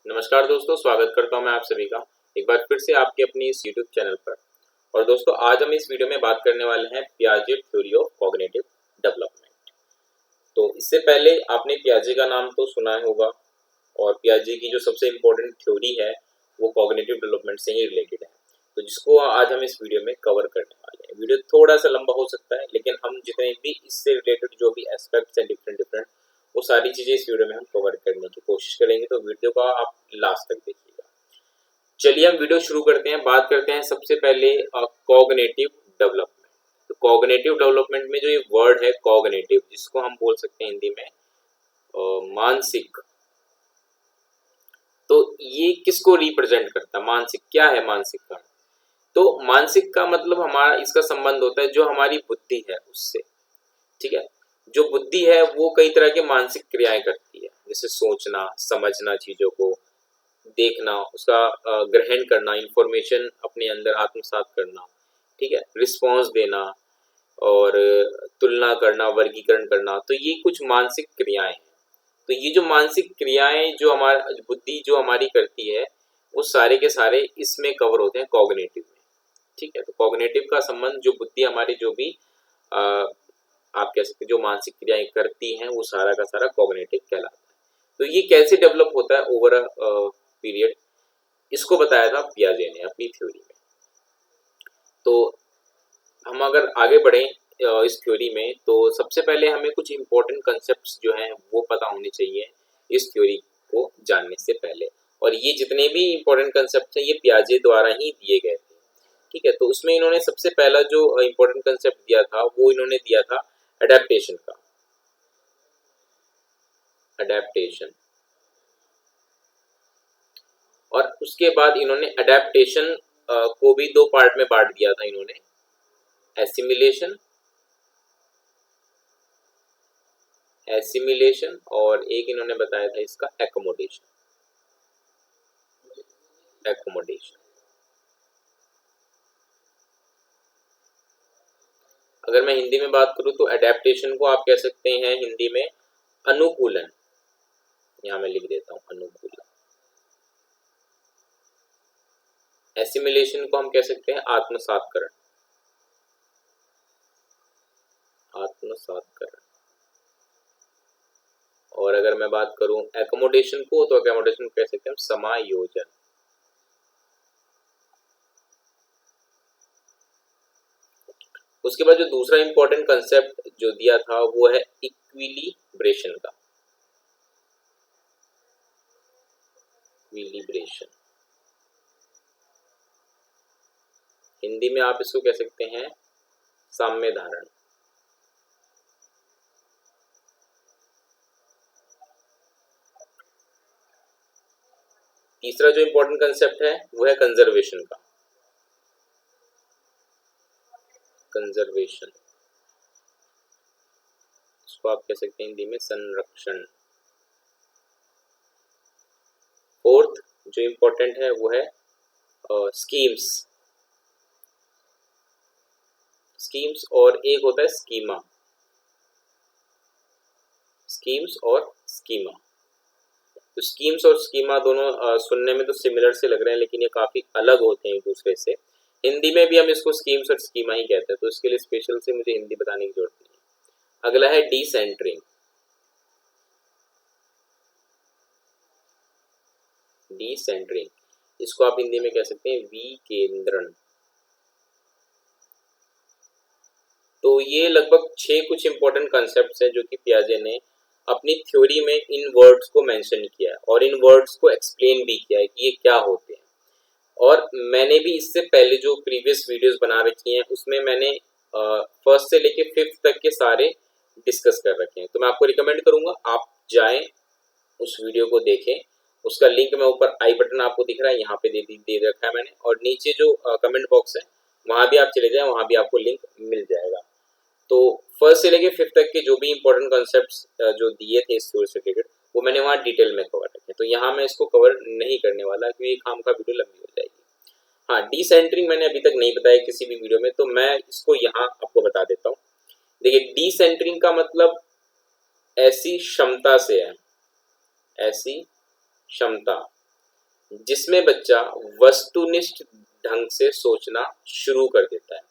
नमस्कार दोस्तों, स्वागत करता हूं मैं आप सभी का एक बार फिर से आपके अपनी इस YouTube चैनल पर। और दोस्तों, आज हम इस वीडियो में बात करने वाले हैं पियाजे थ्योरी ऑफ कॉग्निटिव डेवलपमेंट। तो इससे पहले आपने पियाजे का नाम तो सुना ही होगा, और पियाजे की जो सबसे इम्पोर्टेंट थ्योरी है वो कॉग्निटिव डेवलपमेंट से ही रिलेटेड है। तो जिसको आज हम इस वीडियो में कवर करने वाले हैं। वीडियो थोड़ा सा लंबा हो सकता है, लेकिन हम जितने भी इससे रिलेटेड जो भी एस्पेक्ट्स हैं डिफरेंट डिफरेंट, वो सारी चीजें इस वीडियो में हम कवर करने की कोशिश करेंगे। तो वीडियो का आप लास्ट तक देखिएगा। चलिए हम वीडियो शुरू करते हैं। बात करते हैं सबसे पहले कॉग्निटिव डेवलपमेंट। तो कॉग्निटिव डेवलपमेंट में जो ये वर्ड है कॉग्निटिव, जिसको हम बोल सकते हैं हिंदी में मानसिक, तो ये किसको रिप्रेजेंट करता है? मानसिक क्या है? मानसिक का तो मानसिक का मतलब हमारा इसका संबंध होता है जो हमारी बुद्धि है उससे। ठीक है, जो बुद्धि है वो कई तरह के मानसिक क्रियाएं करती है, जैसे सोचना, समझना, चीजों को देखना, उसका ग्रहण करना, इंफॉर्मेशन अपने अंदर आत्मसात करना, ठीक है, रिस्पॉन्स देना और तुलना करना, वर्गीकरण करना। तो ये कुछ मानसिक क्रियाएं हैं। तो ये जो मानसिक क्रियाएं जो हमारा बुद्धि जो हमारी करती है, वो सारे के सारे इसमें कवर होते हैं कॉग्निटिव में। ठीक है, तो कॉग्निटिव का संबंध जो बुद्धि हमारी जो भी आ, आप कह सकते जो मानसिक क्रियाएं करती हैं, वो सारा का सारा कॉग्निटिव कहलाता है। तो ये कैसे डेवलप होता है ओवर अ पीरियड, इसको बताया था पियाजे ने अपनी थ्योरी में। तो हम अगर आगे बढ़ें इस थ्योरी में, तो सबसे पहले हमें कुछ इंपॉर्टेंट कंसेप्ट्स जो हैं वो पता होने चाहिए इस थ्योरी को जानने से पहले। और ये जितने भी इंपॉर्टेंट कंसेप्ट हैं ये पियाजे द्वारा ही दिए गए थे। ठीक है, तो उसमें इन्होंने सबसे पहला जो इंपॉर्टेंट कंसेप्ट दिया था वो इन्होंने दिया था अडेप्टेशन का। अडेप्टेशन, और उसके बाद इन्होंने अडेप्टेशन को भी दो पार्ट में बांट दिया था इन्होंने, एसिमिलेशन, एसिमिलेशन, और एक इन्होंने बताया था इसका एकोमोडेशन। एकोमोडेशन, अगर मैं हिंदी में बात करूं तो अडेप्टेशन को आप कह सकते हैं हिंदी में अनुकूलन। यहां मैं लिख देता हूं अनुकूलन। एसिमिलेशन को हम कह सकते हैं आत्मसातकरण। आत्मसातकरण। और अगर मैं बात करूं एकोमोडेशन को, तो एकोमोडेशन कह सकते हैं हम समायोजन। उसके बाद जो दूसरा इंपॉर्टेंट कंसेप्ट जो दिया था वो है इक्विलिब्रेशन का। इक्विलिब्रेशन, हिंदी में आप इसको कह सकते हैं साम्य धारण। तीसरा जो इंपॉर्टेंट कंसेप्ट है वो है कंजर्वेशन का। कंजर्वेशन, इसको आप कह सकते हैं हिंदी में संरक्षण। फोर्थ जो इंपॉर्टेंट है वो है स्कीम्स। स्कीम्स, और एक होता है स्कीमा। स्कीम्स और स्कीमा। तो स्कीम्स और स्कीमा दोनों सुनने में तो सिमिलर से लग रहे हैं, लेकिन ये काफी अलग होते हैं एक दूसरे से। हिंदी में भी हम इसको स्कीम्स और स्कीमा ही कहते हैं, तो इसके लिए स्पेशल से मुझे हिंदी बताने की जरूरत नहीं है। अगला है डिसेंटरिंग। डिसेंटरिंग, इसको आप हिंदी में कह सकते हैं विकेंद्रण। तो ये लगभग 6 कुछ इंपॉर्टेंट कॉन्सेप्ट्स हैं जो कि पियाजे ने अपनी थ्योरी में इन वर्ड्स को मेंशन किया है, और इन वर्ड्स को एक्सप्लेन भी किया है कि ये क्या होते हैं। और मैंने भी इससे पहले जो प्रीवियस वीडियोस बना रखी हैं उसमें मैंने फर्स्ट से लेके 5th तक के सारे डिस्कस कर रखे हैं। तो मैं आपको रिकमेंड करूंगा आप जाएं उस वीडियो को देखें। उसका लिंक मैं ऊपर आई बटन आपको दिख रहा है, यहाँ पे दे रखा है मैंने, और नीचे जो कमेंट बॉक्स है वहां भी आप चले जाएं, वहां भी आपको लिंक मिल जाएगा। तो फर्स्ट से लेके 5th तक के जो भी इंपॉर्टेंट कॉन्सेप्ट्स जो दिए थे इस कोर्स से रिलेटेड, वो मैंने वहाँ डिटेल में कवर रखे। तो यहाँ मैं इसको कवर नहीं करने वाला क्योंकि काम का वीडियो लंबी हो जाएगी। हाँ, डिसेंटरिंग मैंने अभी तक नहीं बताया किसी भी वीडियो में, तो मैं इसको यहाँ आपको बता देता हूँ। देखिए, डिसेंटरिंग का मतलब ऐसी क्षमता से है, ऐसी क्षमता जिसमें बच्चा वस्तुनिष्ठ ढंग से सोचना शुरू कर देता है,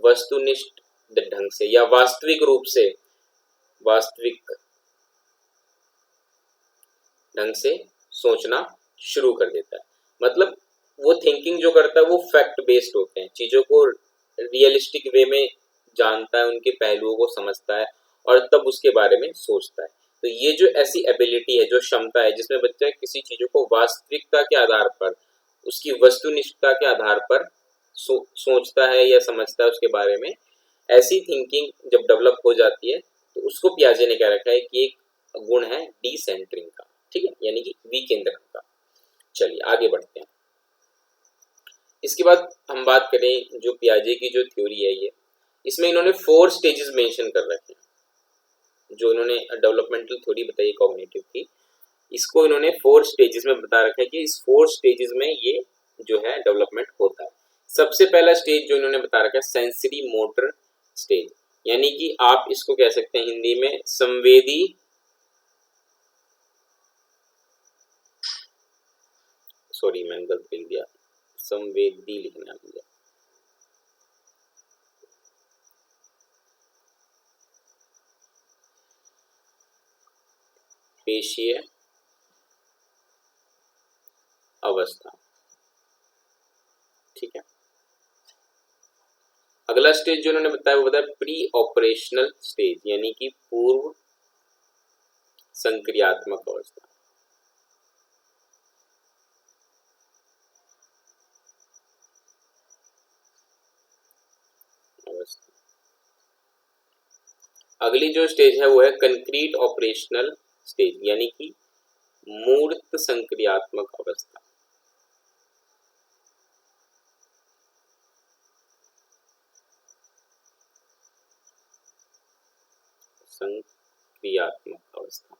वस्तुनिष्ठ ढंग से या वास्तविक रूप से, वास्तविक ढंग से सोचना शुरू कर देता है। मतलब वो थिंकिंग जो करता है वो फैक्ट बेस्ड होते हैं, चीजों को रियलिस्टिक वे में जानता है, उनके पहलुओं को समझता है और तब उसके बारे में सोचता है। तो ये जो ऐसी एबिलिटी है, जो क्षमता है जिसमें बच्चा किसी चीजों को वास्तविकता के आधार पर, उसकी वस्तुनिष्ठता के आधार पर सोचता है या समझता है उसके बारे में, ऐसी थिंकिंग जब डेवलप हो जाती है तो उसको पियाजे ने क्या रखा है कि एक गुण है डीसेंटरिंग का, ठीक है, यानी कि विकेंद्रण का। चलिए आगे बढ़ते हैं। इसके बाद हम बात करें जो पियाजे की जो थ्योरी है, ये इसमें इन्होंने 4 स्टेजेस मेंशन कर रखे हैं। जो इन्होंने डेवलपमेंटल थ्योरी बताई कॉग्निटिव की, इसको इन्होंने 4 स्टेजेस में बता रखा है कि इस 4 स्टेजेस में ये जो है डेवलपमेंट होता है। सबसे पहला स्टेज जो इन्होंने बता रखा है सेंसरी मोटर स्टेज, यानी कि आप इसको कह सकते हैं हिंदी में संवेदी सॉरी मैंने गलत लिख दिया, संवेदी लिखना है मुझे। पेशीय अवस्था, ठीक है। अगला स्टेज जो उन्होंने बताया वो बताया प्री ऑपरेशनल स्टेज, यानी कि पूर्व संक्रियात्मक अवस्था। अगली जो स्टेज है वो है कंक्रीट ऑपरेशनल स्टेज, यानी कि मूर्त संक्रियात्मक अवस्था। संक्रियात्मक अवस्था।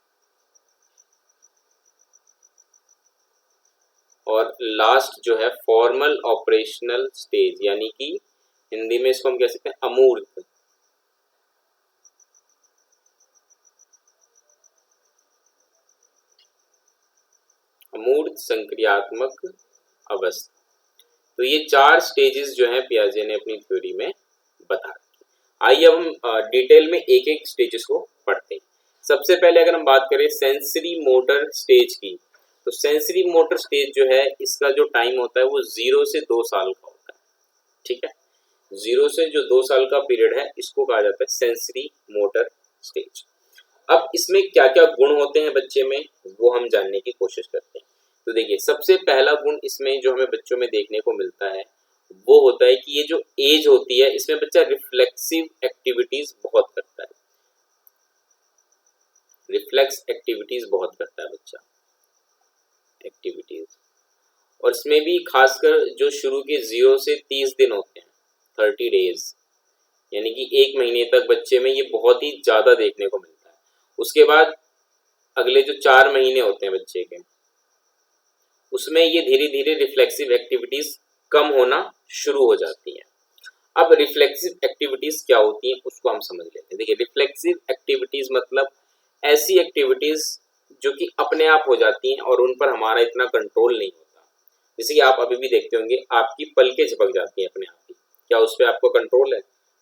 और लास्ट जो है फॉर्मल ऑपरेशनल स्टेज, यानी कि हिंदी में इसको हम कह सकते हैं अमूर्त। अमूर्त संक्रियात्मक अवस्था। तो ये 4 स्टेजेस जो हैं पियाजे ने अपनी थ्योरी में बता रखी। आइए अब हम डिटेल में एक एक स्टेजेस को पढ़ते हैं। सबसे पहले अगर हम बात करें सेंसरी मोटर स्टेज की, तो सेंसरी मोटर स्टेज जो है इसका जो टाइम होता है वो 0 से 2 साल का होता है, ठीक है। 0 से जो 2 साल का पीरियड है इसको कहा जाता है सेंसरी मोटर स्टेज। अब इसमें क्या क्या गुण होते हैं बच्चे में वो हम जानने की कोशिश करते हैं। तो देखिए सबसे पहला गुण इसमें जो हमें बच्चों में देखने को मिलता है वो होता है कि ये जो एज होती है इसमें बच्चा रिफ्लेक्सिव एक्टिविटीज बहुत करता है, रिफ्लेक्स एक्टिविटीज बहुत करता है बच्चा, एक्टिविटीज। और इसमें भी खासकर जो शुरू के 0 से 30 दिन होते हैं, 30 डेज, यानी कि 1 महीने तक बच्चे में ये बहुत ही ज्यादा देखने को मिलता है। उसके बाद अगले जो 4 महीने होते हैं बच्चे के, उसमें ये धीरे धीरे रिफ्लेक्सिव एक्टिविटीज कम होना शुरू हो जाती हैं। अब रिफ्लेक्सिव एक्टिविटीज क्या होती हैं उसको हम समझ लेते हैं। देखिए रिफ्लेक्सिव एक्टिविटीज मतलब ऐसी एक्टिविटीज जो कि अपने आप हो जाती हैं और उन पर हमारा इतना कंट्रोल नहीं होता। जैसे कि आप अभी भी देखते होंगे आपकी पलकें झपक जाती हैं अपने आप ही, क्या उस पर आपको कंट्रोल है?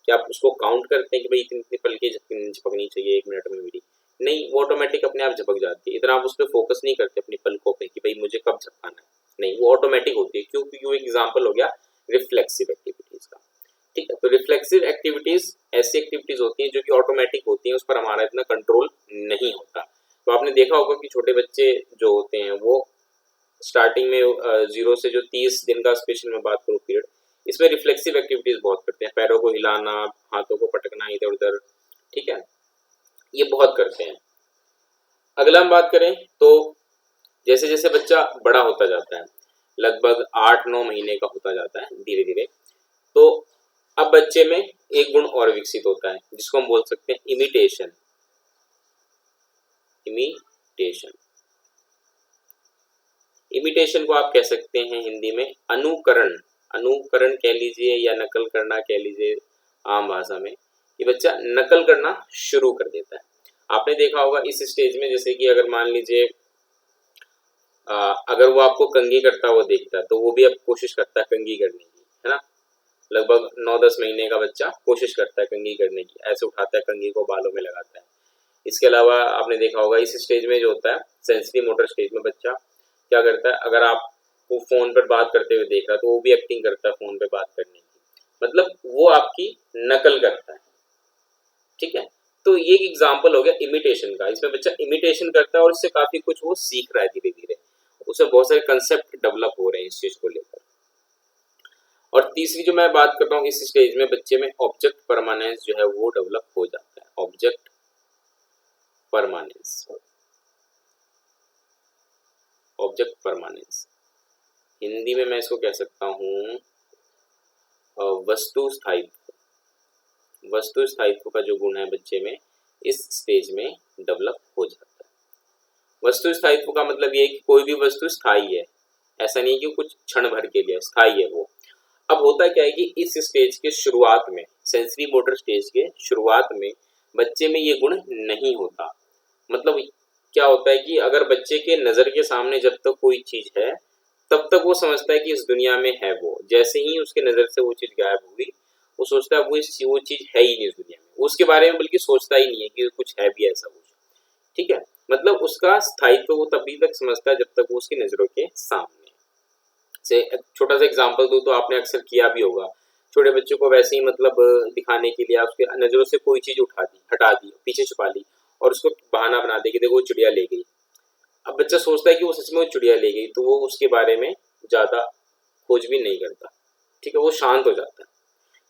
क्या आप उसको काउंट करते हैं कि भाई इतनी इतनी पलकें झपकनी चाहिए 1 मिनट में मेरी? नहीं, वो ऑटोमेटिक अपने आप झपक जाती है। इतना आप उस पर फोकस नहीं करते अपनी पलकों पे कि भाई मुझे कब झपकाना है, नहीं, वो ऑटोमेटिक होती है। क्यों? क्योंकि वो एग्जाम्पल हो गया रिफ्लेक्सिव एक्टिविटीज का, ठीक है। तो रिफ्लेक्सिव एक्टिविटीज ऐसी एक्टिविटीज होती हैं जो कि ऑटोमेटिक होती हैं, उस पर हमारा इतना कंट्रोल नहीं होता। तो आपने देखा होगा कि छोटे बच्चे जो होते हैं वो स्टार्टिंग में 0 से जो 30 दिन का स्पेशल में बात करूँ पीरियड, इसमें रिफ्लेक्सिव एक्टिविटीज बहुत करते हैं, पैरों को हिलाना, हाथों को पटकना इधर उधर, ठीक है, ये बहुत करते हैं। अगला हम बात करें तो जैसे जैसे बच्चा बड़ा होता जाता है, लगभग 8-9 महीने का होता जाता है धीरे धीरे, तो अब बच्चे में एक गुण और विकसित होता है जिसको हम बोल सकते हैं इमिटेशन। इमिटेशन, इमिटेशन को आप कह सकते हैं हिंदी में अनुकरण, अनुकरण कह लीजिए या नकल करना कह लीजिए आम भाषा में, कि बच्चा नकल करना शुरू कर देता है। आपने देखा होगा इस स्टेज में, जैसे कि अगर मान लीजिए अगर वो आपको कंघी करता हुआ देखता है तो वो भी अब कोशिश करता है कंघी करने की, है ना। लगभग 9-10 महीने का बच्चा कोशिश करता है कंघी करने की, ऐसे उठाता है कंघी को, बालों में लगाता है। इसके अलावा आपने देखा होगा इस स्टेज में जो होता है सेंसरी मोटर स्टेज में बच्चा क्या करता है, अगर आप वो फोन पर बात करते हुए देख रहा है तो वो भी एक्टिंग करता है फोन पे बात करने की, मतलब वो आपकी नकल करता है, ठीक है। तो ये एक एग्जाम्पल हो गया इमिटेशन का, इसमें बच्चा इमिटेशन करता है और इससे काफी कुछ वो सीख रहा है धीरे धीरे, उसमें बहुत सारे कंसेप्ट डेवलप हो रहे हैं इस चीज को लेकर। और तीसरी जो मैं बात कर रहा हूँ इस स्टेज में बच्चे में ऑब्जेक्ट परमानेंस जो है वो डेवलप हो जाता है, object permanence. Object permanence Hindi में मैं इसको कह सकता हूँ वस्तु स्थायित्व। वस्तु स्थायित्व का जो गुण है बच्चे में इस स्टेज में डेवलप हो जाता है। वस्तु स्थायित्व का मतलब ये है कि कोई भी वस्तु स्थायी है, ऐसा नहीं कि कुछ क्षण भर के लिए, स्थायी है वो। अब होता क्या है कि इस स्टेज के शुरुआत में, सेंसरी मोटर स्टेज के शुरुआत में बच्चे में ये गुण नहीं होता। मतलब क्या होता है कि अगर बच्चे के नजर के सामने जब तक कोई चीज है तब तक वो समझता है कि इस दुनिया में है वो, जैसे ही उसके नजर से वो चीज गायब हुई वो सोचता है वो चीज है ही नहीं इस दुनिया में, उसके बारे में बल्कि सोचता ही नहीं है कि कुछ है भी ऐसा कुछ, ठीक है। मतलब उसका स्थायित्व वो तभी तक समझता है जब तक वो उसकी नजरों के सामने। से छोटा सा एग्जांपल दूं तो आपने अक्सर किया भी होगा, छोटे बच्चों को वैसे ही मतलब दिखाने के लिए आप उसके नजरों से कोई चीज उठा दी, हटा दी, पीछे छुपा ली और उसको बहाना बना दे कि देखो वो चिड़िया ले गई। अब बच्चा सोचता है कि वो सच में वो चिड़िया ले गई, तो वो उसके बारे में ज्यादा खोजबीन नहीं करता, ठीक है, वो शांत हो जाता है।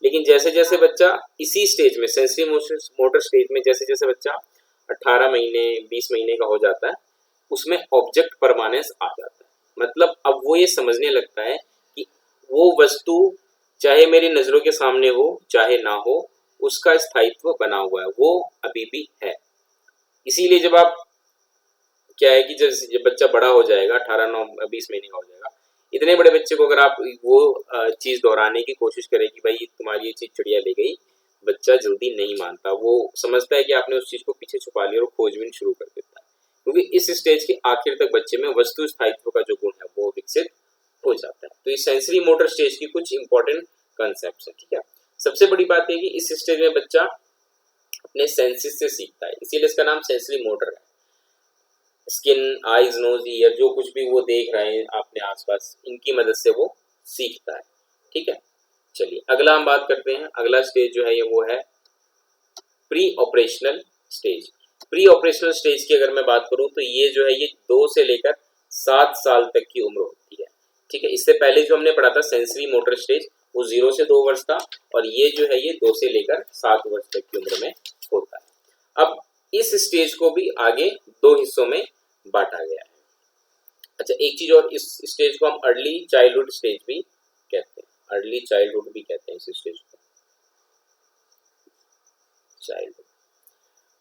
लेकिन जैसे जैसे बच्चा इसी स्टेज में, सेंसरी मोटर स्टेज में, जैसे जैसे बच्चा 18 महीने 20 महीने का हो जाता है उसमें ऑब्जेक्ट परमानेंस आ जाता है। मतलब अब वो ये समझने लगता है कि वो वस्तु चाहे मेरी नजरों के सामने हो चाहे ना हो, उसका स्थायित्व बना हुआ है, वो अभी भी है। इसीलिए जब आप क्या है कि जब बच्चा बड़ा हो जाएगा, 18-20 महीने का हो जाएगा, इतने बड़े बच्चे को अगर आप वो चीज दोहराने की कोशिश करें कि भाई तुम्हारी ये चीज चिड़िया ले गई, बच्चा जल्दी नहीं मानता, वो समझता है कि आपने उस चीज को पीछे छुपा लिया और खोजबीन शुरू कर देता है, क्योंकि इस स्टेज के आखिर तक बच्चे में वस्तु स्थायित्व का जो गुण है वो विकसित हो जाता है। तो इस सेंसरी मोटर स्टेज की कुछ इंपॉर्टेंट कंसेप्ट है, ठीक है। सबसे बड़ी बात है कि इस स्टेज में बच्चा अपने सेंसेस से सीखता है, इसीलिए इसका नाम सेंसरी मोटर है। स्किन, आईज, नोज, ईयर, जो कुछ भी वो देख रहे हैं अपने आसपास, इनकी मदद से वो सीखता है, ठीक है। चलिए अगला हम बात करते हैं। अगला स्टेज जो है ये वो है pre operational stage. Pre operational stage की अगर मैं बात करूं तो ये जो है ये 2 से लेकर 7 साल तक की उम्र होती है, ठीक है। इससे पहले जो हमने पढ़ा था सेंसरी मोटर स्टेज वो 0 से 2 वर्ष था, और ये जो है ये 2 से लेकर 7 वर्ष तक की उम्र में होता है। अब इस स्टेज को भी आगे 2 हिस्सों में बांटा गया है। अच्छा एक चीज और, इस स्टेज को हम अर्ली चाइल्डहुड स्टेज भी कहते हैं, अर्ली चाइल्डहुड भी कहते हैं इस स्टेज को, चाइल्डहुड।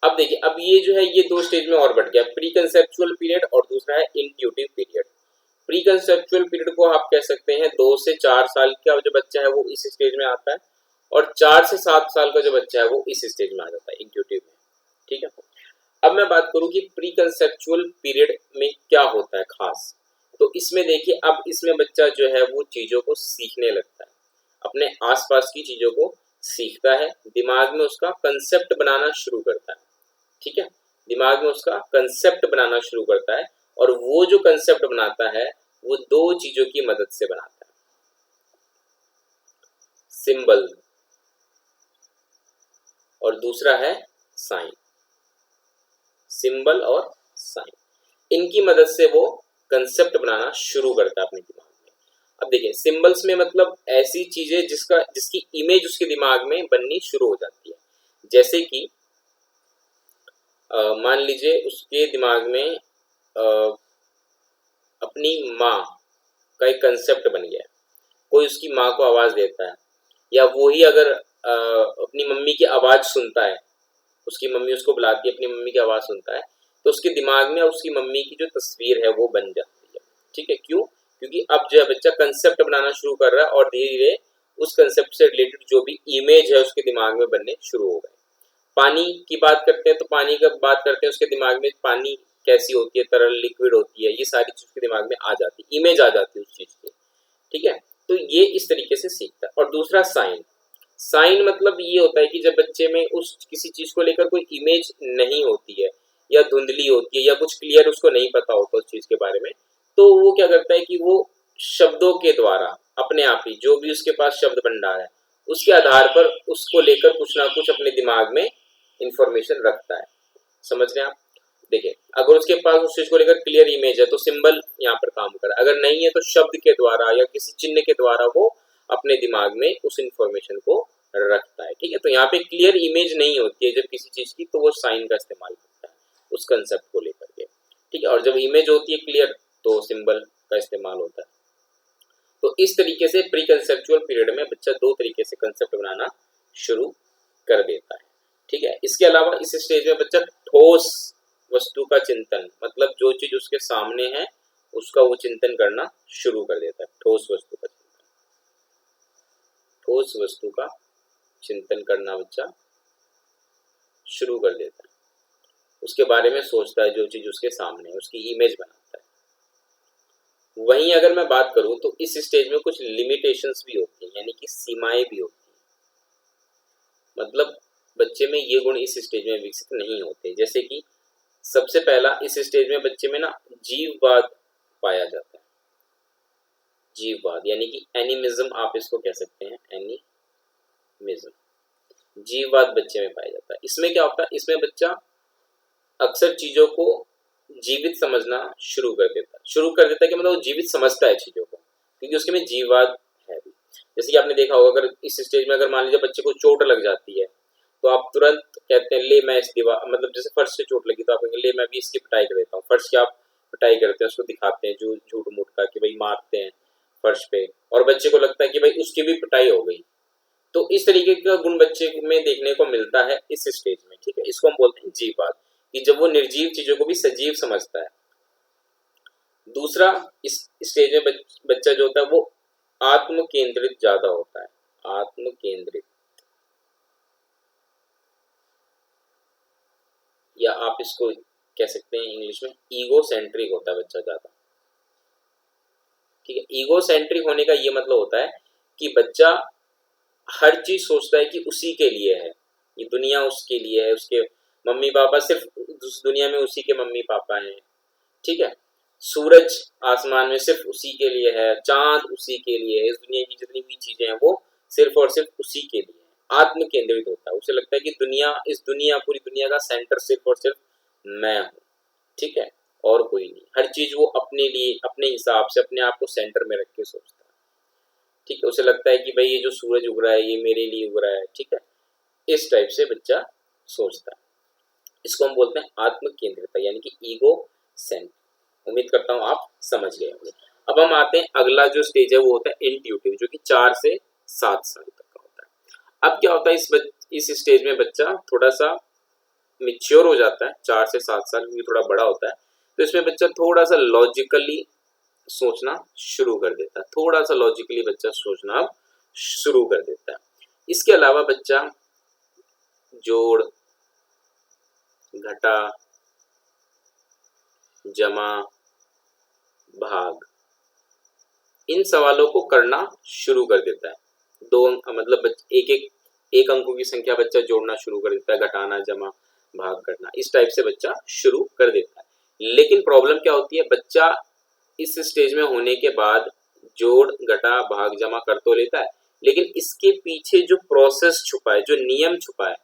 अब देखिए अब ये जो है ये 2 स्टेज में और बढ़ गया, प्री कंसेप्चुअल पीरियड और दूसरा है intuitive period. Pre conceptual period को आप कह सकते हैं 2 से 4 साल का जो बच्चा है वो इस स्टेज में आता है, और 4 से 7 साल का जो बच्चा है वो इस स्टेज में आ जाता है, इंट्यूटिव में, ठीक है। अब मैं बात करूं कि प्री कंसेप्चुअल पीरियड में क्या होता है खास, तो इसमें देखिए अब इसमें बच्चा जो है वो चीजों को सीखने लगता है, अपने आसपास की चीजों को सीखता है, दिमाग में उसका कंसेप्ट बनाना शुरू करता है, ठीक है। दिमाग में उसका कंसेप्ट बनाना शुरू करता है, और वो जो कंसेप्ट बनाता है वो 2 चीजों की मदद से बनाता है, सिंबल और दूसरा है साइन। सिंबल और साइन, इनकी मदद से वो कंसेप्ट बनाना शुरू करता है अपने दिमाग में। अब देखिए सिंबल्स में मतलब ऐसी चीजें जिसकी इमेज उसके दिमाग में बननी शुरू हो जाती है, जैसे कि मान लीजिए उसके दिमाग में अपनी माँ का एक कंसेप्ट बन गया है, कोई उसकी माँ को आवाज देता है, या वो ही अगर अपनी मम्मी की आवाज सुनता है, उसकी मम्मी उसको बुलाती है, अपनी मम्मी की आवाज सुनता है, तो उसके दिमाग में उसकी मम्मी की जो तस्वीर है वो बन जाती है, ठीक है। क्यों? क्योंकि अब जो है बच्चा कंसेप्ट बनाना शुरू कर रहा है, और धीरे धीरे उस कंसेप्ट से रिलेटेड जो भी इमेज है उसके दिमाग में बनने शुरू हो गए। पानी की बात करते हैं तो पानी का बात करते हैं, उसके दिमाग में पानी कैसी होती है, तरल लिक्विड होती है, ये सारी चीज के दिमाग में आ जाती है, इमेज आ जाती है उस चीज की। ठीक है, तो ये इस तरीके से सीखता है। और दूसरा साइन, साइन मतलब ये होता है कि जब बच्चे में उस किसी चीज को लेकर कोई इमेज नहीं होती है या धुंधली होती है या कुछ क्लियर उसको नहीं पता होता उस चीज के बारे में, तो वो क्या करता है कि वो शब्दों के द्वारा अपने आप ही जो भी उसके पास शब्द भंडार है उसके आधार पर उसको लेकर कुछ ना कुछ अपने दिमाग में इंफॉर्मेशन रखता है। समझ रहे हैं आप? देखिए, अगर उसके पास उस चीज को लेकर क्लियर इमेज है तो सिंबल यहाँ पर काम करे, अगर नहीं है तो शब्द के द्वारा या किसी चिन्ह के द्वारा वो अपने दिमाग में उस इंफॉर्मेशन को रखता है। ठीक है, तो यहाँ पे क्लियर इमेज नहीं होती है जब किसी चीज की, तो वो साइन का इस्तेमाल करता है उस कंसेप्ट को लेकर के। ठीक है, और जब इमेज होती है क्लियर तो सिंबल का इस्तेमाल होता है। तो इस तरीके से प्री कंसेप्चुअल पीरियड में बच्चा दो तरीके से कंसेप्ट बनाना शुरू कर देता है। ठीक है, इसके अलावा इस स्टेज में बच्चा ठोस वस्तु का चिंतन, मतलब जो चीज उसके सामने है उसका वो चिंतन करना शुरू कर देता है। ठोस वस्तु का चिंतन, ठोस वस्तु का चिंतन करना बच्चा शुरू कर देता है, उसके बारे में सोचता है, जो चीज उसके सामने है उसकी इमेज बनाता है। वहीं अगर मैं बात करूं तो इस स्टेज में कुछ लिमिटेशंस भी होती हैं, यानी कि सीमाएं भी होती हैं। मतलब बच्चे में ये गुण इस स्टेज में विकसित नहीं होते। जैसे कि सबसे पहला, इस स्टेज में बच्चे में ना जीववाद पाया जाता है। जीववाद यानी कि एनिमिज्म आप इसको कह सकते हैं, एनिमिज्म, जीववाद बच्चे में पाया जाता है। इसमें क्या होता है, इसमें बच्चा अक्सर चीजों को जीवित समझना शुरू कर देता है कि मतलब वो जीवित समझता है चीजों को, क्योंकि उसके में जीववाद है भी। जैसे कि आपने देखा होगा, अगर इस स्टेज में अगर मान लीजिए बच्चे को चोट लग जाती है तो आप तुरंत कहते हैं ले मैं इस दीवार, मतलब जैसे फर्श से चोट लगी तो आप कहेंगे ले मैं भी इसकी पिटाई कर देता हूँ। फर्श की आप पिटाई करते हैं, उसको दिखाते हैं जो झूठ मूठ का कि भाई मारते हैं फर्श पे, और बच्चे को लगता है कि भाई उसकी भी पिटाई हो गई। तो इस तरीके का गुण बच्चे में देखने को मिलता है इस स्टेज में। ठीक है, इसको हम बोलते हैं जीववाद, कि जब वो निर्जीव चीजों को भी सजीव समझता है। दूसरा, इस स्टेज में बच्चा जो होता है वो आत्म केंद्रित ज्यादा होता है। आत्म केंद्रित, या आप इसको कह सकते हैं इंग्लिश में ईगो सेंट्रिक होता है बच्चा ज्यादा। ठीक है, ईगो सेंट्रिक होने का ये मतलब होता है कि बच्चा हर चीज सोचता है कि उसी के लिए है, ये दुनिया उसके लिए है, उसके मम्मी पापा सिर्फ उस दुनिया में उसी के मम्मी पापा हैं। ठीक है, सूरज आसमान में सिर्फ उसी के लिए है, चांद उसी के लिए है, इस दुनिया की जितनी भी चीजें हैं वो सिर्फ और सिर्फ उसी के लिए है। आत्म केंद्रित होता है, उसे लगता है कि दुनिया, इस दुनिया, पूरी दुनिया का सेंटर सिर्फ और सिर्फ मैं हूँ। ठीक है, और कोई नहीं। हर चीज वो अपने लिए, अपने हिसाब से अपने आप को सेंटर में रख के सोचता है। ठीक है, उसे लगता है कि भाई ये जो सूरज उग रहा है ये मेरे लिए उग रहा है। ठीक है, इस टाइप से बच्चा सोचता है। इसको हम बोलते हैं आत्म केंद्रितता, यानी कि ईगो सेंट। उम्मीद करता हूँ आप समझ गए होंगे। अब हम आते हैं, अगला जो स्टेज है वो होता है इंट्यूटिव, जो कि 4 से 7 साल तक का होता है। अब क्या होता है, इस स्टेज में बच्चा थोड़ा सा मिच्योर हो जाता है। 4 से 7 साल, क्योंकि थोड़ा बड़ा होता है, तो इसमें बच्चा थोड़ा सा लॉजिकली सोचना शुरू कर देता है। थोड़ा सा लॉजिकली बच्चा सोचना शुरू कर देता है। इसके अलावा बच्चा जोड़, घटा, जमा, भाग, इन सवालों को करना शुरू कर देता है। दो अंक, मतलब एक अंकों की संख्या बच्चा जोड़ना शुरू कर देता है, घटाना, जमा, भाग करना, इस टाइप से बच्चा शुरू कर देता है। लेकिन प्रॉब्लम क्या होती है, बच्चा इस स्टेज में होने के बाद जोड़, घटा, भाग, जमा कर तो लेता है, लेकिन इसके पीछे जो प्रोसेस छुपा है, जो नियम छुपा है,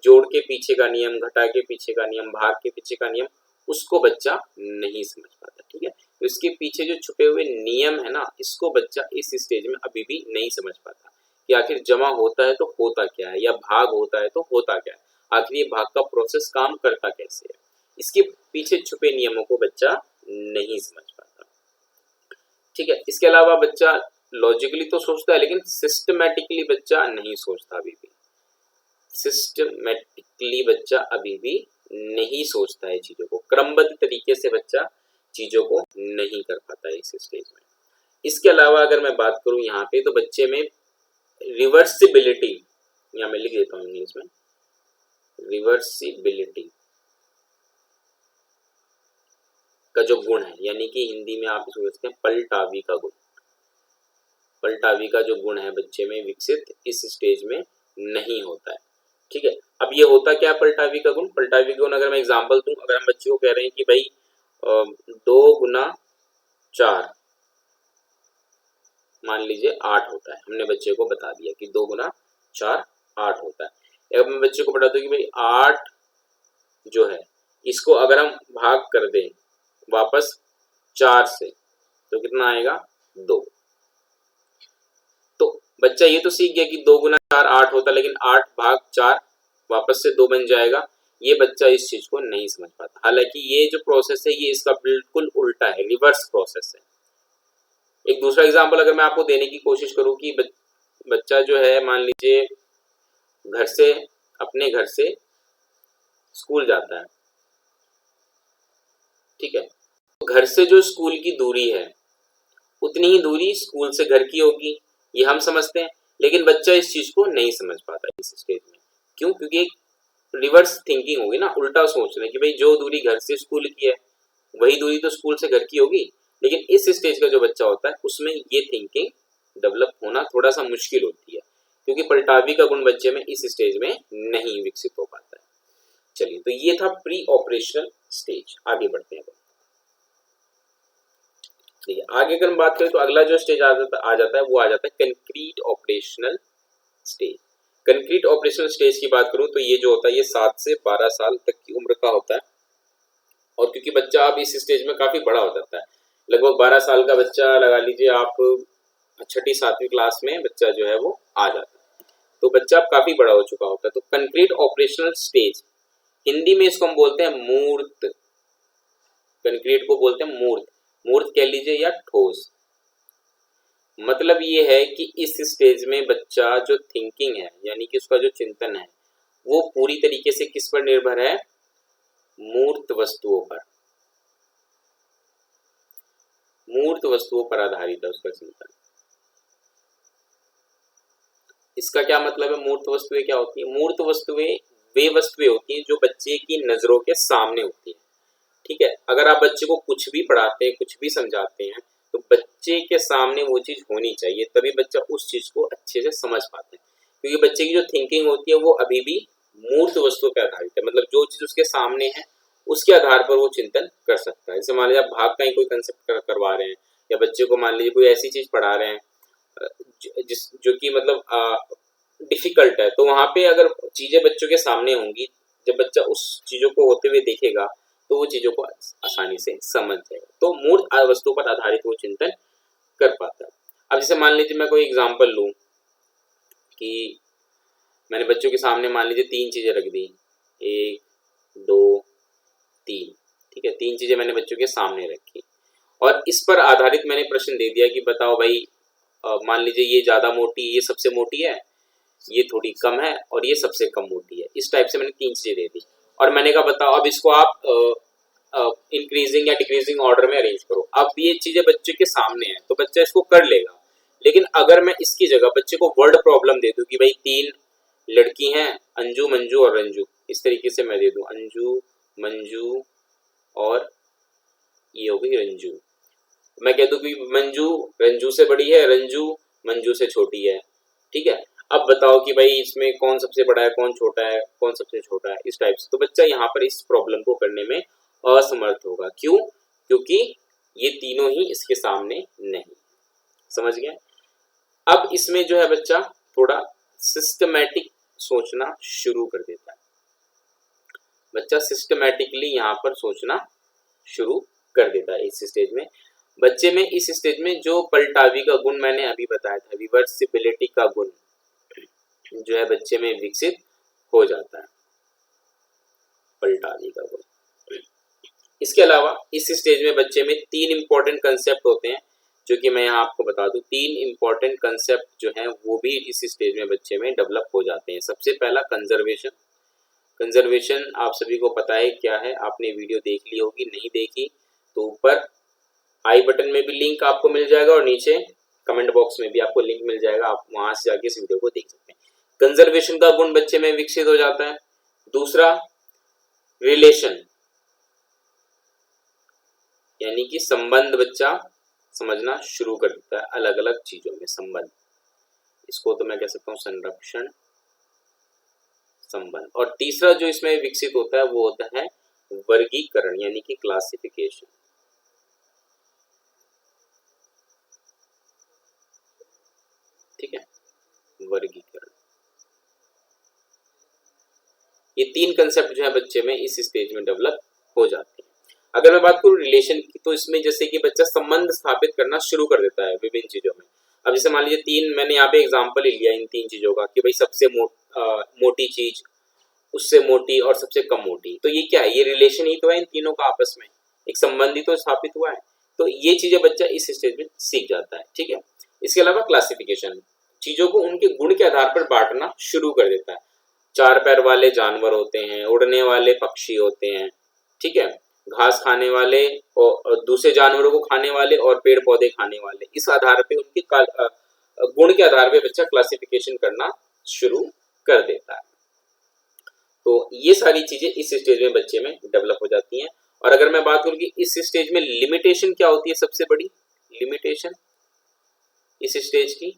जोड़ के पीछे का नियम, घटा के पीछे का नियम, भाग के पीछे का नियम, उसको बच्चा नहीं समझ पाता। ठीक है, तो इसके पीछे जो छुपे हुए नियम है ना, इसको बच्चा इस स्टेज में अभी भी नहीं समझ पाता कि आखिर जमा होता है तो होता क्या है, या भाग होता है तो होता क्या है, आखिर ये भाग का प्रोसेस काम करता कैसे है। इसके पीछे छुपे नियमों को बच्चा नहीं समझ पाता। ठीक है, इसके अलावा बच्चा लॉजिकली तो सोचता है, लेकिन सिस्टमैटिकली बच्चा नहीं सोचता अभी भी। सिस्टमैटिकली बच्चा अभी भी नहीं सोचता है चीजों को, क्रमबद्ध तरीके से बच्चा चीजों को नहीं कर पाता है इस स्टेज में। इसके अलावा अगर मैं बात करूं यहाँ पे, तो बच्चे में रिवर्सिबिलिटी, यहाँ मैं लिख देता हूँ इंग्लिश में, रिवर्सिबिलिटी, का जो गुण है, यानी कि हिंदी में आप इसको कहते हैं पलटावी का गुण। पलटावी का जो गुण है बच्चे में विकसित इस स्टेज में नहीं होता है। ठीक है, अब ये होता क्या है पलटावी का गुण? पलटावी का गुण अगर मैं एग्जांपल दूं, अगर हम बच्चे को कह रहे हैं कि भाई 2 गुना 4 मान लीजिए 8 होता है, हमने बच्चे को बता दिया कि 2 गुना 4 8 होता है। अब मैं बच्चे को बता दूं कि भाई 8 जो है इसको अगर हम भाग कर दें वापस 4 से तो कितना आएगा 2। तो बच्चा ये तो सीख गया कि 2 गुना 4 8 होता है, लेकिन 8 भाग 4 वापस से 2 बन जाएगा। ये बच्चा इस चीज को नहीं समझ पाता। हालांकि ये जो प्रोसेस है ये इसका बिल्कुल उल्टा है, रिवर्स प्रोसेस है। एक दूसरा एग्जांपल अगर मैं आपको देने की कोशिश करूं कि बच्चा जो है मान लीजिए घर से अपने घर से स्कूल जाता है, ठीक है, तो घर से जो स्कूल की दूरी है उतनी ही दूरी स्कूल से घर की होगी, ये हम समझते हैं। लेकिन बच्चा इस चीज को नहीं समझ पाता इस स्टेज में। क्यों? क्योंकि एक रिवर्स थिंकिंग होगी ना, उल्टा सोच रहे हैं कि भाई जो दूरी घर से स्कूल की है वही दूरी तो स्कूल से घर की होगी। लेकिन इस स्टेज का जो बच्चा होता है उसमें ये थिंकिंग डेवलप होना थोड़ा सा मुश्किल होती है, क्योंकि पलटावी का गुण बच्चे में इस स्टेज में नहीं विकसित हो पाता है। चलिए, तो ये था प्री ऑपरेशनल स्टेज। आगे बढ़ते हैं। ठीक है, आगे अगर हम बात करें तो अगला जो स्टेज आ जाता है वो आ जाता है concrete operational stage. Concrete operational stage की बात करूं तो ये जो होता है ये 7 से 12 साल तक की उम्र का होता है। और क्योंकि बच्चा अब इस स्टेज में काफी बड़ा हो जाता है, लगभग 12 साल का बच्चा लगा लीजिए आप, 6ठी 7वीं क्लास में बच्चा जो है वो आ जाता है, तो बच्चा अब काफी बड़ा हो चुका होता है। तो कंक्रीट ऑपरेशनल स्टेज, हिंदी में इसको हम बोलते हैं मूर्त। कंक्रीट को बोलते हैं मूर्त, मूर्त कह लीजिए या ठोस। मतलब ये है कि इस स्टेज में बच्चा जो थिंकिंग है यानी कि उसका जो चिंतन है वो पूरी तरीके से किस पर निर्भर है? मूर्त वस्तुओं पर, मूर्त वस्तुओं पर आधारित है उसका चिंतन। इसका क्या मतलब है? मूर्त वस्तुएं क्या होती है? मूर्त वस्तुएं वे वस्तुएं होती हैं जो बच्चे की नजरों के सामने होती हैं। ठीक है, अगर आप बच्चे को कुछ भी पढ़ाते हैं, कुछ भी समझाते हैं, तो बच्चे के सामने वो चीज होनी चाहिए, तभी बच्चा उस चीज को अच्छे से समझ पाता है। क्योंकि बच्चे की जो थिंकिंग होती है वो अभी भी मूर्त वस्तुओं पर आधारित है, मतलब जो चीज उसके सामने है उसके आधार पर वो चिंतन कर सकता है। जैसे मान लीजिए आप भाग का ही कोई कंसेप्ट करवा रहे हैं, या बच्चे को मान लीजिए कोई ऐसी चीज पढ़ा रहे हैं जो कि मतलब डिफिकल्ट है, तो वहां पे अगर चीजें बच्चों के सामने होंगी, जब बच्चा उस चीजों को होते हुए देखेगा तो वो चीजों को आसानी से समझ जाएगा। तो मूर्त वस्तु पर आधारित वो चिंतन कर पाता है। अब जैसे मान लीजिए मैं कोई एग्जांपल लूं कि मैंने बच्चों के सामने मान लीजिए 3 चीजें रख दी, 1 2 3, ठीक है, 3 चीजें मैंने बच्चों के सामने रखी और इस पर आधारित मैंने प्रश्न दे दिया कि बताओ भाई मान लीजिए ये ज्यादा मोटी, ये सबसे मोटी है, ये थोड़ी कम है और ये सबसे कम मोटी है। इस टाइप से मैंने 3 चीजें दे दी और मैंने कहा बताओ अब इसको आप इंक्रीजिंग या डिक्रीजिंग ऑर्डर में अरेंज करो। अब ये चीजें बच्चे के सामने है तो बच्चा इसको कर लेगा। लेकिन अगर मैं इसकी जगह बच्चे को वर्ड प्रॉब्लम दे दूं कि भाई 3 लड़की हैं, अंजू मंजू और रंजू, इस तरीके से मैं दे दूं अंजू मंजू और ये हो गई रंजू, मैं कह दूं कि मंजू रंजू से बड़ी है, रंजू मंजू से छोटी है। ठीक है, अब बताओ कि भाई इसमें कौन सबसे बड़ा है, कौन छोटा है, कौन सबसे छोटा है, इस टाइप से। तो बच्चा यहाँ पर इस प्रॉब्लम को करने में असमर्थ होगा। क्यों? क्योंकि ये तीनों ही इसके सामने नहीं। समझ गए? अब इसमें जो है बच्चा थोड़ा सिस्टमैटिक सोचना शुरू कर देता है। बच्चा सिस्टमैटिकली यहाँ पर सोचना शुरू कर देता है इस स्टेज में। बच्चे में इस स्टेज में जो पलटावी का गुण मैंने अभी बताया था, रिवर्सिबिलिटी का गुण जो है बच्चे में विकसित हो जाता है, पलटावी का गुण। इसके अलावा इस स्टेज में बच्चे में 3 इंपॉर्टेंट कंसेप्ट होते हैं जो कि मैं यहाँ आपको बता दूं। 3 इंपॉर्टेंट कंसेप्ट जो हैं वो भी इस स्टेज में बच्चे में डेवलप हो जाते हैं। सबसे पहला कंजर्वेशन। कंजर्वेशन आप सभी को पता है क्या है, आपने वीडियो देख ली होगी, नहीं देखी तो ऊपर आई बटन में भी लिंक आपको मिल जाएगा और नीचे कमेंट बॉक्स में भी आपको लिंक मिल जाएगा, आप वहां से जाके इस वीडियो को देख सकते हैं। कंजर्वेशन का गुण बच्चे में विकसित हो जाता है। दूसरा रिलेशन, यानी कि संबंध बच्चा समझना शुरू कर देता है अलग अलग चीजों में संबंध। इसको तो मैं कह सकता हूँ संरक्षण संबंध। और तीसरा जो इसमें विकसित होता है वो होता है वर्गीकरण यानी कि क्लासिफिकेशन। ठीक है, वर्गीकरण। ये तीन कंसेप्ट जो है बच्चे में इस स्टेज में डेवलप हो जाते हैं। अगर मैं बात करूं रिलेशन की, तो इसमें जैसे कि बच्चा संबंध स्थापित करना शुरू कर देता है विभिन्न चीजों में। अब जैसे मान लीजिए तीन, मैंने यहाँ पे एग्जांपल ही लिया इन तीन चीजों का कि भाई सबसे मोटी चीज, उससे मोटी और सबसे कम मोटी। तो ये क्या है, ये रिलेशन ही तो है इन तीनों का आपस में, एक संबंध ही तो स्थापित हुआ है। तो ये चीजें बच्चा इस स्टेज में सीख जाता है। ठीक है, इसके अलावा क्लासिफिकेशन, चीजों को उनके गुण के आधार पर बांटना शुरू कर देता है। चार पैर वाले जानवर होते हैं, उड़ने वाले पक्षी होते हैं, ठीक है, घास खाने वाले और दूसरे जानवरों को खाने वाले और पेड़ पौधे खाने वाले। इस आधार पे उनके गुण के आधार पे बच्चा क्लासिफिकेशन करना शुरू कर देता है। तो ये सारी चीजें इस स्टेज में बच्चे में डेवलप हो जाती हैं। और अगर मैं बात करूं कि इस स्टेज में लिमिटेशन क्या होती है, सबसे बड़ी लिमिटेशन इस स्टेज की,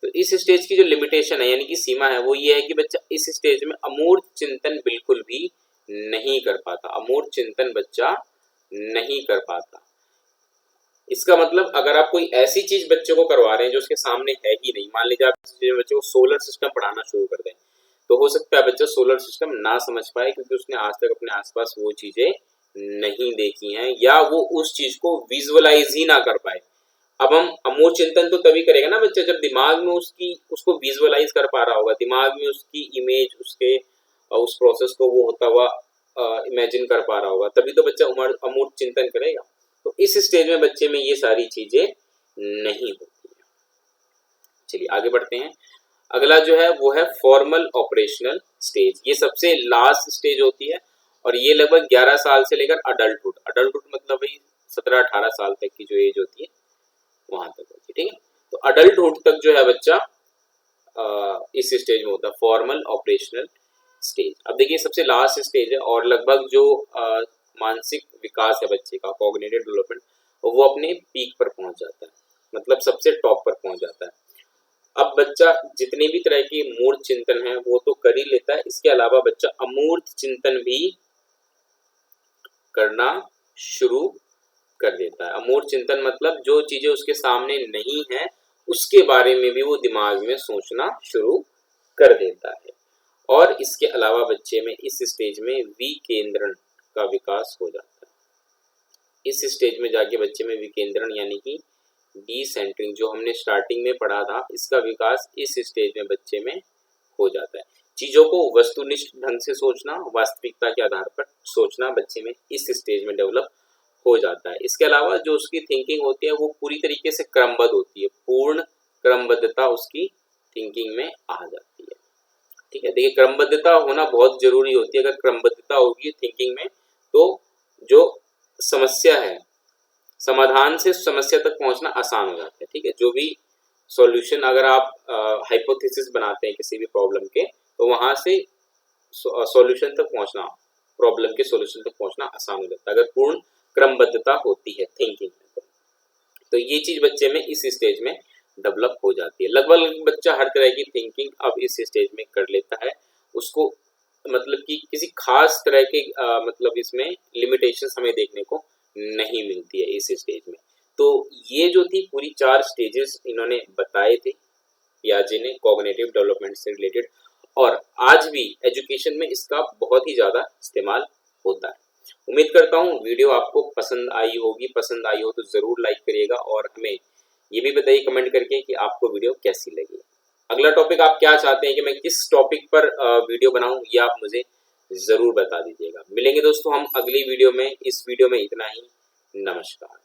तो इस स्टेज की जो लिमिटेशन है यानी कि सीमा है वो ये है कि बच्चा इस स्टेज में अमूर्त चिंतन बिल्कुल भी नहीं कर पाता। अमूर्त चिंतन बच्चा नहीं कर पाता। इसका मतलब अगर आप कोई ऐसी चीज बच्चे को करवा रहे हैं जो उसके सामने है ही नहीं, मान लीजिए आप बच्चे को सोलर सिस्टम पढ़ाना शुरू कर दें, तो हो सकता है बच्चा सोलर सिस्टम ना समझ पाए क्योंकि उसने आज तक अपने आसपास वो चीजें नहीं देखी हैं या वो उस चीज को विजुअलाइज ही ना कर पाए। अब हम अमूर्त चिंतन तो तभी करेगा ना बच्चा जब दिमाग में उसको विजुअलाइज कर पा रहा होगा, दिमाग में उसकी इमेज, उसके उस प्रोसेस को वो होता हुआ इमेजिन कर पा रहा होगा, तभी तो बच्चा अमूर्त चिंतन करेगा। तो इस स्टेज में बच्चे में ये सारी चीजें नहीं होती है। चलिए आगे बढ़ते हैं। अगला जो है वो है फॉर्मल ऑपरेशनल स्टेज। ये सबसे लास्ट स्टेज होती है और ये लगभग 11 साल से लेकर अडल्टहुड, अडल्टहुड मतलब भाई 17-18 साल तक की जो एज होती है वहां तक होती है। ठीक है, तो अडल्टहुड तक जो है बच्चा इस स्टेज में होता है फॉर्मल ऑपरेशनल स्टेज। अब देखिए सबसे लास्ट स्टेज है और लगभग जो मानसिक विकास है बच्चे का, कॉग्निटिव डेवलपमेंट, वो अपने पीक पर पहुंच जाता है, मतलब सबसे टॉप पर पहुंच जाता है। अब बच्चा जितने भी तरह के मूर्त चिंतन है वो तो कर ही लेता है, इसके अलावा बच्चा अमूर्त चिंतन भी करना शुरू कर देता है। अमूर्त चिंतन मतलब जो चीजें उसके सामने नहीं है उसके बारे में भी वो दिमाग में सोचना शुरू कर देता है। और इसके अलावा बच्चे में इस स्टेज में विकेंद्रण का विकास हो जाता है। इस स्टेज में जाके बच्चे में विकेंद्रण यानी कि डिसेंटरिंग जो हमने स्टार्टिंग में पढ़ा था, इसका विकास इस स्टेज में बच्चे में हो जाता है। चीजों को वस्तुनिष्ठ ढंग से सोचना, वास्तविकता के आधार पर सोचना बच्चे में इस स्टेज में डेवलप हो जाता है। इसके अलावा जो उसकी थिंकिंग होती है वो पूरी तरीके से क्रमबद्ध होती है, पूर्ण क्रमबद्धता उसकी थिंकिंग में आ जाती है। ठीक है, देखिए क्रमबद्धता होना बहुत जरूरी होती है। अगर क्रमबद्धता होगी थिंकिंग में तो जो समस्या है, समाधान से समस्या तक पहुंचना आसान हो जाता है। ठीक है, जो भी सॉल्यूशन, अगर आप हाइपोथेसिस बनाते हैं किसी भी प्रॉब्लम के, तो वहां से सॉल्यूशन तक पहुंचना, प्रॉब्लम के सॉल्यूशन तक पहुंचना आसान हो जाता है अगर पूर्ण क्रमबद्धता होती है थिंकिंग में। तो ये चीज बच्चे में इस स्टेज में डेवलप हो जाती है। लगभग बच्चा हर तरह की थिंकिंग अब इस स्टेज में कर लेता है। उसको मतलब कि किसी खास तरह के मतलब इसमें लिमिटेशंस हमें देखने को नहीं मिलती है इस स्टेज में। तो ये जो थी पूरी 4 स्टेजेस इन्होंने बताए थे पियाजे ने कॉग्निटिव डेवलपमेंट से रिलेटेड, और आज भी एजुकेशन में इसका बहुत ही ज़्यादा इस्तेमाल होता है। उम्मीद करता हूँ वीडियो आपको पसंद आई होगी। पसंद आई हो तो ज़रूर लाइक करिएगा और हमें ये भी बताइए कमेंट करके कि आपको वीडियो कैसी लगी। अगला टॉपिक आप क्या चाहते हैं कि मैं किस टॉपिक पर वीडियो बनाऊं, ये आप मुझे ज़रूर बता दीजिएगा। मिलेंगे दोस्तों हम अगली वीडियो में। इस वीडियो में इतना ही। नमस्कार।